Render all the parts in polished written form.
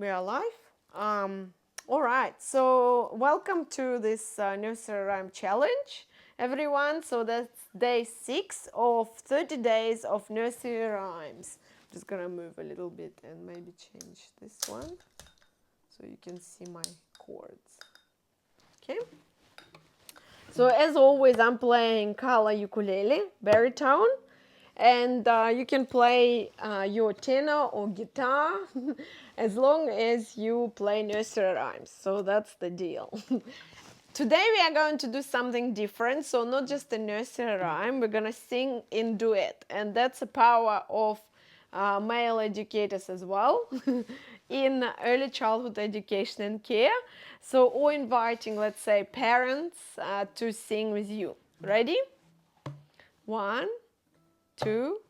We are live. All right, so welcome to this nursery rhyme challenge, everyone. So that's day 6 of 30 days of nursery rhymes. I'm just gonna move a little bit and maybe change this one so you can see my chords. Okay. So as always, I'm playing color ukulele, baritone. And you can play your tenor or guitar as long as you play nursery rhymes. So that's the deal. Today we are going to do something different. So not just a nursery rhyme, we're going to sing in duet. And that's the power of male educators as well in early childhood education and care. So, or inviting, let's say, parents to sing with you. Ready? 1, 2,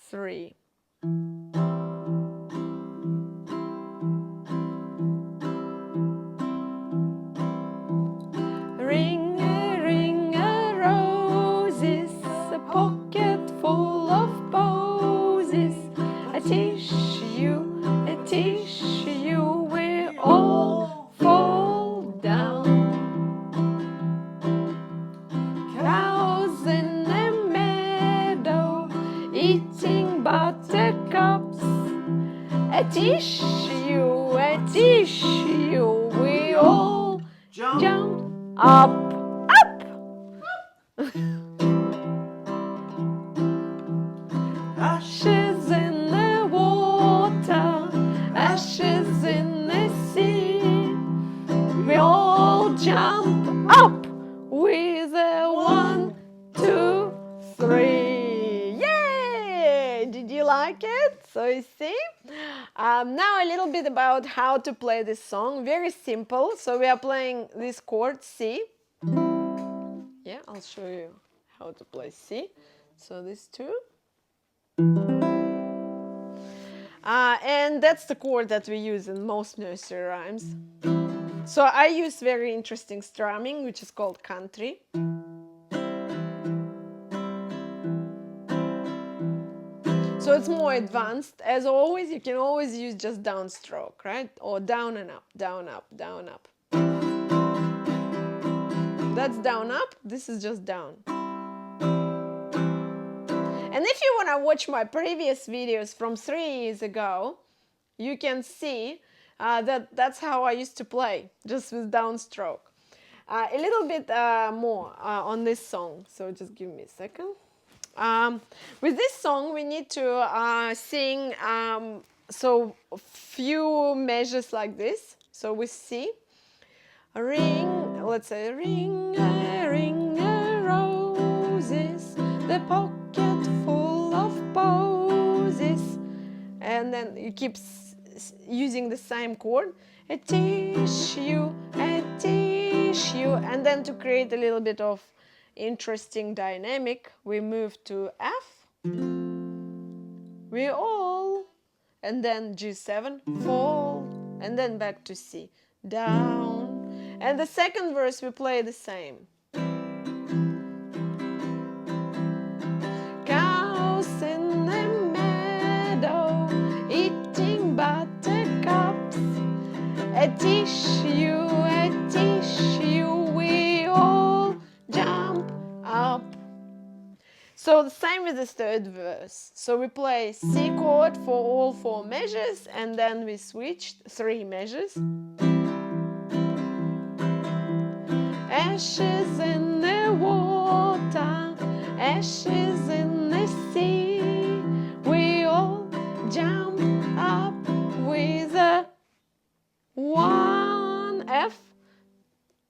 3. Ring a roses, a pocket full of posies. A tissue, we all fall down. Cows in the meadow, eating buttercups. A tissue, we all jump up. Ashes in the water, ashes in the sea. We all jump up with a 1, 2, 3. Yay! Did you like it? So you see? Now a little bit about how to play this song. Very simple. So we are playing this chord C. Yeah, I'll show you how to play C. So these two. And that's the chord that we use in most nursery rhymes. So I use very interesting strumming, which is called country. So it's more advanced. As always, you can always use just downstroke, right? Or down and up, down, up, down, up. That's down, up. This is just down. And if you want to watch my previous videos from 3 years ago, you can see that's how I used to play, just with downstroke. A little bit more on this song, so just give me a second. With this song, we need to sing so few measures like this. So we C, ring, let's say ring a roses, the pocket full of posies, and then you keep using the same chord. A tissue, and then to create a little bit of interesting dynamic, we move to F, we all, and then G7, fall, and then back to C, down, and the second verse we play the same. Cows in the meadow, eating buttercups. A tissue, we all jump up. So the same with the third verse. So we play C chord for all 4 measures, and then we switch 3 measures. Ashes in the water, ashes in the sea. We all jump up with a 1 F,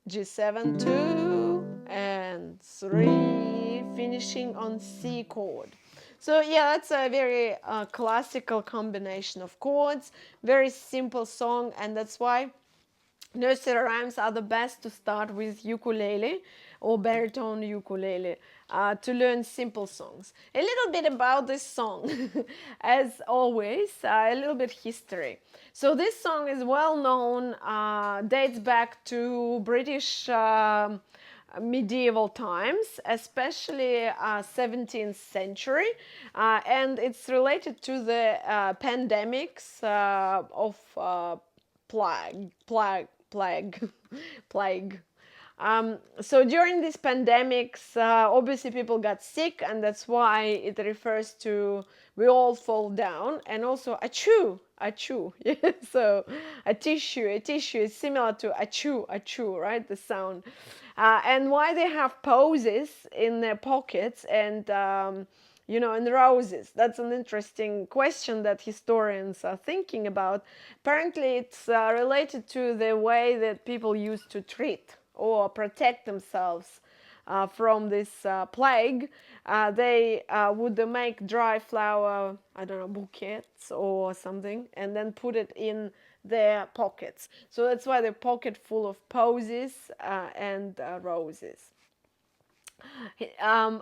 G7, 2, and 3, finishing on C chord. So yeah, that's a very classical combination of chords, very simple song, and that's why nursery rhymes are the best to start with ukulele or baritone ukulele to learn simple songs. A little bit about this song, as always, a little bit history. So this song is well known, dates back to British medieval times, especially 17th century, and it's related to the pandemics of plague, plague. So during these pandemics, obviously people got sick, and that's why it refers to we all fall down, and also achoo, achoo. So a tissue is similar to achoo, achoo, right? The sound. And why they have posies in their pockets and in roses. That's an interesting question that historians are thinking about. Apparently, it's related to the way that people used to treat or protect themselves from this plague. They would make dry flower, I don't know, bouquets or something, and then put it in their pockets. So that's why they're pocket full of posies and roses.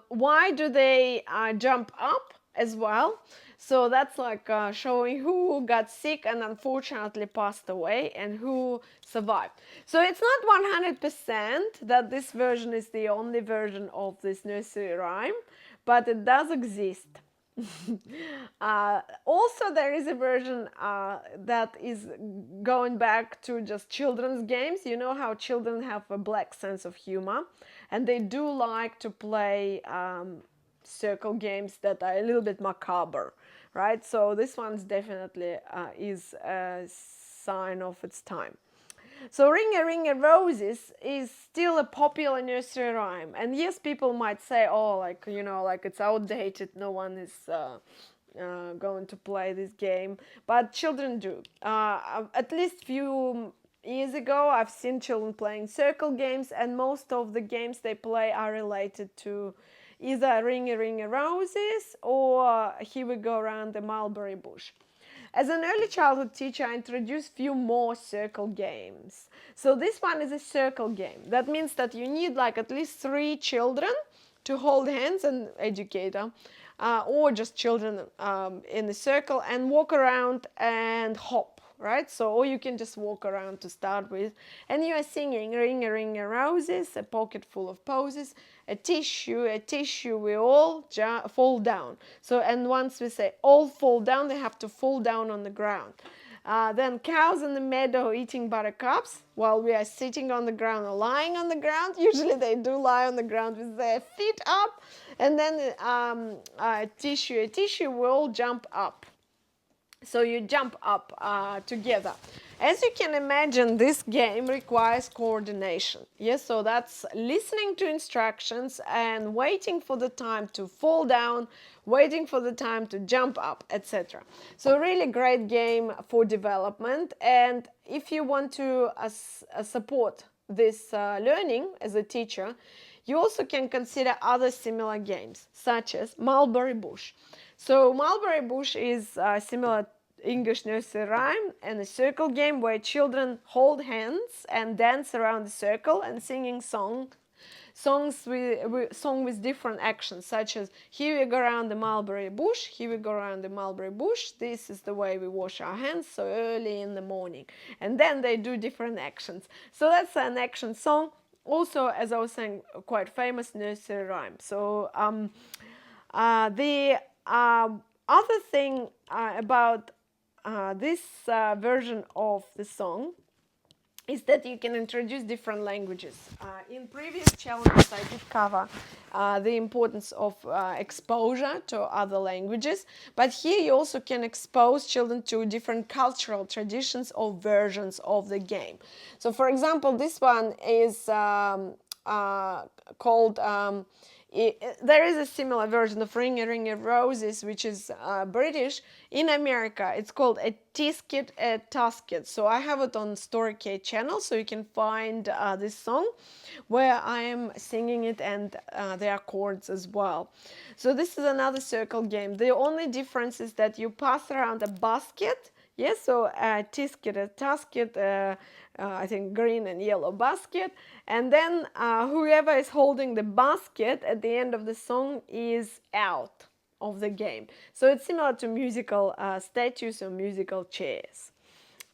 Why do they jump up as well? So that's like showing who got sick and unfortunately passed away and who survived. So it's not 100% that this version is the only version of this nursery rhyme, but it does exist. Also, there is a version that is going back to just children's games. You know how children have a black sense of humor, and they do like to play circle games that are a little bit macabre, right? So this one's definitely is a sign of its time. So Ring a Ring a Roses is still a popular nursery rhyme, and yes, people might say, oh, like it's outdated, no one is going to play this game, but children do. At least few years ago, I've seen children playing circle games, and most of the games they play are related to either Ring a Roses or Here We Go Around the Mulberry Bush. As an early childhood teacher, I introduced few more circle games. So this one is a circle game. That means that you need like at least 3 children to hold hands, an educator, or just children in a circle, and walk around and hop, right? So, or you can just walk around to start with, and you are singing Ring a Roses, a pocket full of posies, a tissue, we all fall down. So, and once we say all fall down, they have to fall down on the ground. Then cows in the meadow eating buttercups while we are sitting on the ground or lying on the ground. Usually they do lie on the ground with their feet up. And then a tissue will all jump up. So you jump up together. As you can imagine, this game requires coordination. Yes, so that's listening to instructions and waiting for the time to fall down, waiting for the time to jump up, etc. So really great game for development. And if you want to support this learning as a teacher, you also can consider other similar games, such as Mulberry Bush. So Mulberry Bush is similar English nursery rhyme and a circle game where children hold hands and dance around the circle and singing songs with different actions, such as here we go around the mulberry bush, here we go around the mulberry bush, this is the way we wash our hands so early in the morning. And then they do different actions. So that's an action song. Also, as I was saying, quite famous nursery rhyme. So the other thing about this version of the song is that you can introduce different languages. In previous challenges, I did cover the importance of exposure to other languages, but here you also can expose children to different cultural traditions or versions of the game. So, for example, this one is called there is a similar version of Ring a Roses, which is British. In America, it's called A Tisket, a Tasket. So I have it on Storykate channel, so you can find this song where I am singing it, and there are chords as well. So this is another circle game. The only difference is that you pass around a basket. Yes, so a tisket, a tasket, I think green and yellow basket, and then whoever is holding the basket at the end of the song is out of the game. So it's similar to musical statues or musical chairs.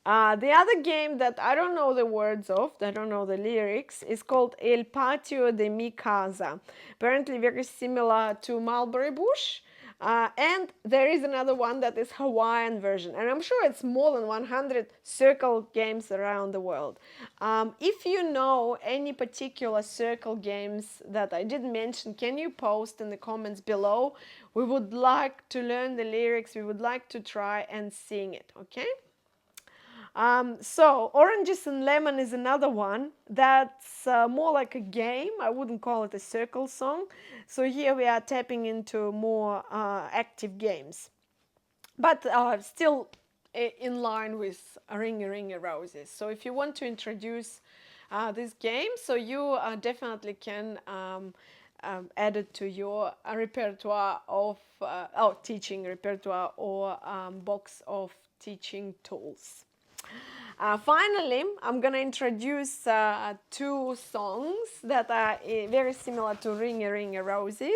The other game that I don't know the words of, I don't know the lyrics, is called El Patio de mi Casa. Apparently very similar to Mulberry Bush. And there is another one that is Hawaiian version, and I'm sure it's more than 100 circle games around the world. If you know any particular circle games that I didn't mention, can you post in the comments below? We would like to learn the lyrics, we would like to try and sing it, okay? So Oranges and Lemon is another one that's more like a game. I wouldn't call it a circle song. So here we are tapping into more active games, but still in line with Ringy Ringy Roses. So if you want to introduce this game, so you definitely can add it to your repertoire of teaching repertoire or box of teaching tools. Finally, I'm going to introduce two songs that are very similar to Ringy Ringy Rosie.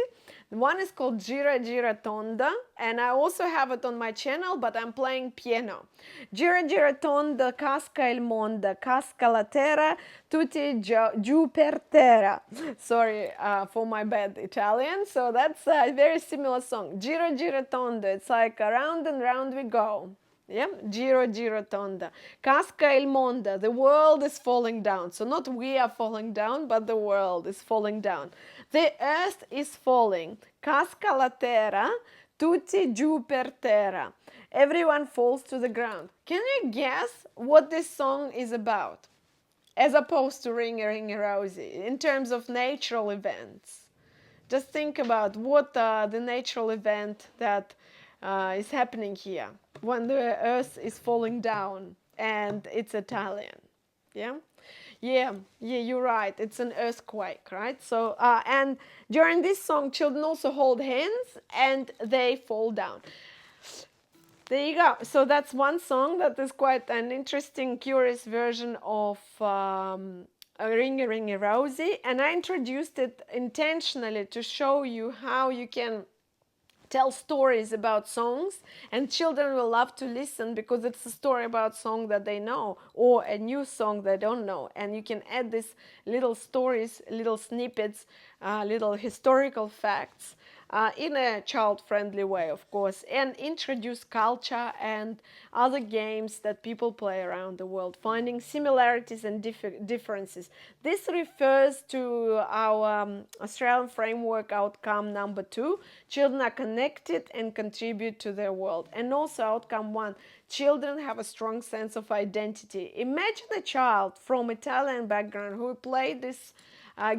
One is called Gira Gira Tonda, and I also have it on my channel, but I'm playing piano. Gira Gira Tonda, casca il mondo, casca la terra, tutti giù per terra. Sorry for my bad Italian. So that's a very similar song. Gira Gira Tonda, it's like around and round we go. Yeah, Giro Giro Tonda. Casca il mondo, the world is falling down. So not we are falling down, but the world is falling down. The earth is falling. Casca la terra, tutti giù per terra. Everyone falls to the ground. Can you guess what this song is about? As opposed to Ringy Ringy Rosie, in terms of natural events. Just think about what the natural event that is happening here when the earth is falling down, and it's Italian. Yeah, you're right, it's an earthquake, right? So and during this song children also hold hands and they fall down. There you go. So that's one song that is quite an interesting, curious version of Ringy Ringy Rosie, and I introduced it intentionally to show you how you can tell stories about songs, and children will love to listen because it's a story about song that they know or a new song they don't know, and you can add these little stories, little snippets, little historical facts in a child-friendly way, of course, and introduce culture and other games that people play around the world, finding similarities and differences. This refers to our Australian framework outcome number 2, children are connected and contribute to their world, and also outcome 1, children have a strong sense of identity. Imagine a child from Italian background who played this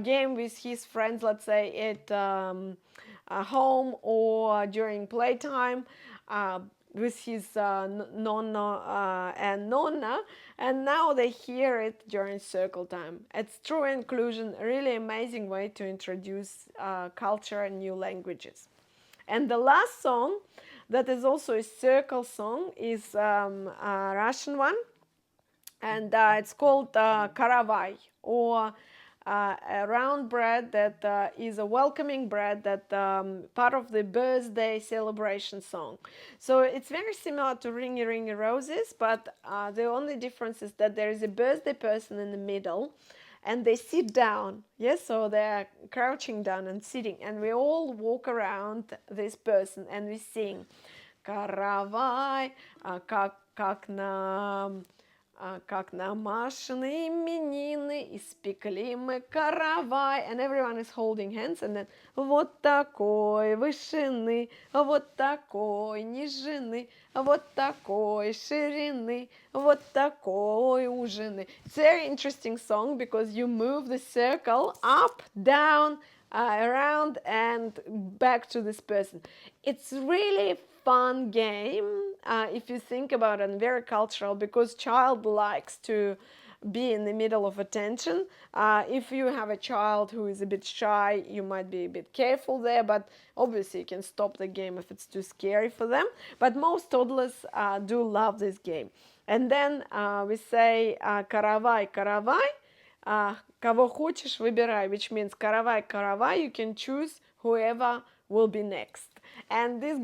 game with his friends, let's say at home or during playtime with his nonna and nonna, and now they hear it during circle time. It's true inclusion, a really amazing way to introduce culture and new languages. And the last song that is also a circle song is a Russian one, and it's called karavai, or a round bread that is a welcoming bread, that part of the birthday celebration song. So it's very similar to Ringy Ringy Roses, but the only difference is that there is a birthday person in the middle and they sit down. Yes, so they're crouching down and sitting, and we all walk around this person and we sing Каравай, как на Машины именины испекли мы каравай, and everyone is holding hands, and then вот такой вышины, вот такой нижины, вот такой ширины, вот такой ужины. It's a very interesting song because you move the circle up, down, around and back to this person. It's really fun game if you think about it, and very cultural because child likes to be in the middle of attention. If you have a child who is a bit shy, you might be a bit careful there, but obviously you can stop the game if it's too scary for them. But most toddlers do love this game. And then we say каравай, каравай, кого хочешь выбирай, which means каравай, каравай, you can choose whoever will be next. And this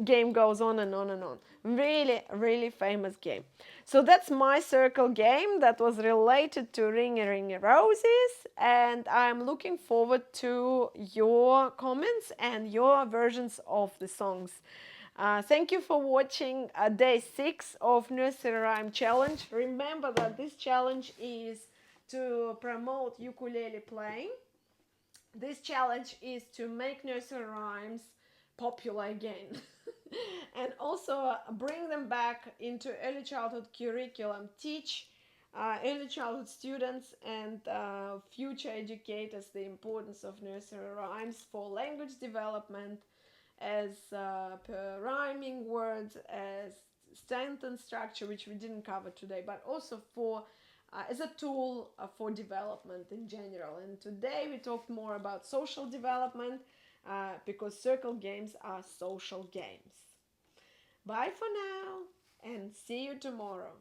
game goes on and on and on. Really, really famous game. So that's my circle game that was related to Ring a Ring a Roses, and I'm looking forward to your comments and your versions of the songs. Thank you for watching day 6 of Nursery Rhyme Challenge. Remember that this challenge is to promote ukulele playing. This challenge is to make nursery rhymes popular again and also bring them back into early childhood curriculum, teach early childhood students and future educators the importance of nursery rhymes for language development, as per rhyming words, as sentence structure, which we didn't cover today, but also for as a tool for development in general. And today we talked more about social development because circle games are social games. Bye for now and see you tomorrow.